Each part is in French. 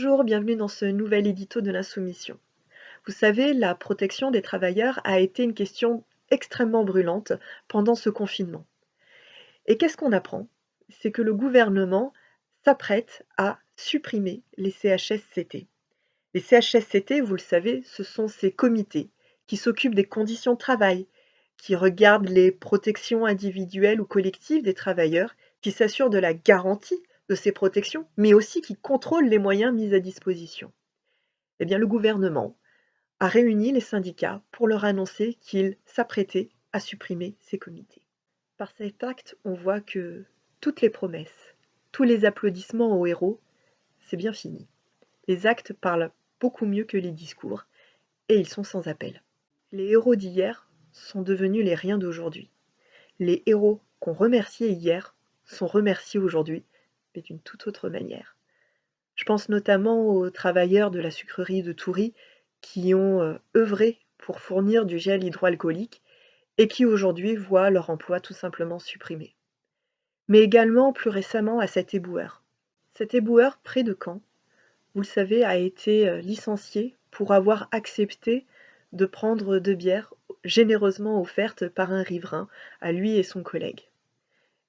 Bonjour, bienvenue dans ce nouvel édito de l'Insoumission. Vous savez, la protection des travailleurs a été une question extrêmement brûlante pendant ce confinement. Et qu'est-ce qu'on apprend? C'est que le gouvernement s'apprête à supprimer les CHSCT. Les CHSCT, vous le savez, ce sont ces comités qui s'occupent des conditions de travail, qui regardent les protections individuelles ou collectives des travailleurs, qui s'assurent de la garantie de ces protections, mais aussi qui contrôlent les moyens mis à disposition. Eh bien, le gouvernement a réuni les syndicats pour leur annoncer qu'il s'apprêtait à supprimer ces comités. Par cet acte, on voit que toutes les promesses, tous les applaudissements aux héros, c'est bien fini. Les actes parlent beaucoup mieux que les discours, et ils sont sans appel. Les héros d'hier sont devenus les riens d'aujourd'hui. Les héros qu'on remerciait hier sont remerciés aujourd'hui, mais d'une toute autre manière. Je pense notamment aux travailleurs de la sucrerie de Toury qui ont œuvré pour fournir du gel hydroalcoolique et qui aujourd'hui voient leur emploi tout simplement supprimé. Mais également plus récemment à cet éboueur. Cet éboueur près de Caen, vous le savez, a été licencié pour avoir accepté de prendre 2 bières généreusement offertes par un riverain à lui et son collègue.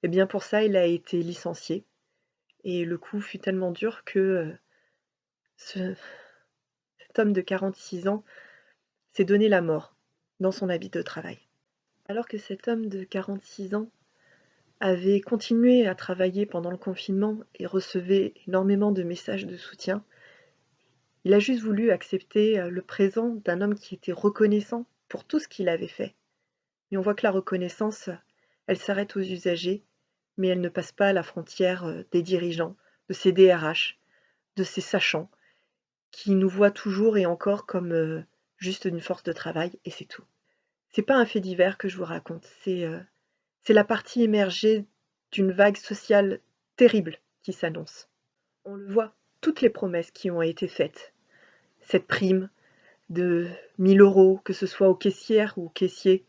Et bien pour ça, il a été licencié et le coup fut tellement dur que ce cet homme de 46 ans s'est donné la mort dans son habit de travail. Alors que cet homme de 46 ans avait continué à travailler pendant le confinement et recevait énormément de messages de soutien, il a juste voulu accepter le présent d'un homme qui était reconnaissant pour tout ce qu'il avait fait. Et on voit que la reconnaissance, elle s'arrête aux usagers, mais elle ne passe pas la frontière des dirigeants, de ces DRH, de ces sachants, qui nous voient toujours et encore comme juste une force de travail et c'est tout. C'est pas un fait divers que je vous raconte, c'est la partie émergée d'une vague sociale terrible qui s'annonce. On le voit, toutes les promesses qui ont été faites, cette prime de 1 000 €, que ce soit aux caissières ou aux caissiers,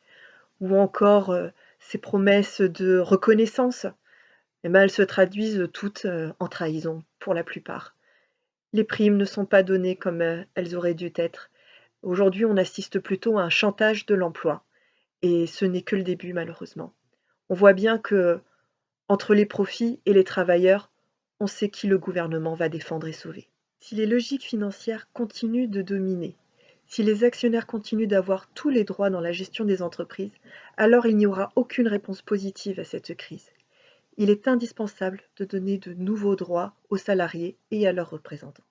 ou encore ces promesses de reconnaissance, eh ben, elles se traduisent toutes en trahison pour la plupart. Les primes ne sont pas données comme elles auraient dû être. Aujourd'hui, on assiste plutôt à un chantage de l'emploi et ce n'est que le début malheureusement. On voit bien que entre les profits et les travailleurs, on sait qui le gouvernement va défendre et sauver. Si les logiques financières continuent de dominer, si les actionnaires continuent d'avoir tous les droits dans la gestion des entreprises, alors il n'y aura aucune réponse positive à cette crise. Il est indispensable de donner de nouveaux droits aux salariés et à leurs représentants.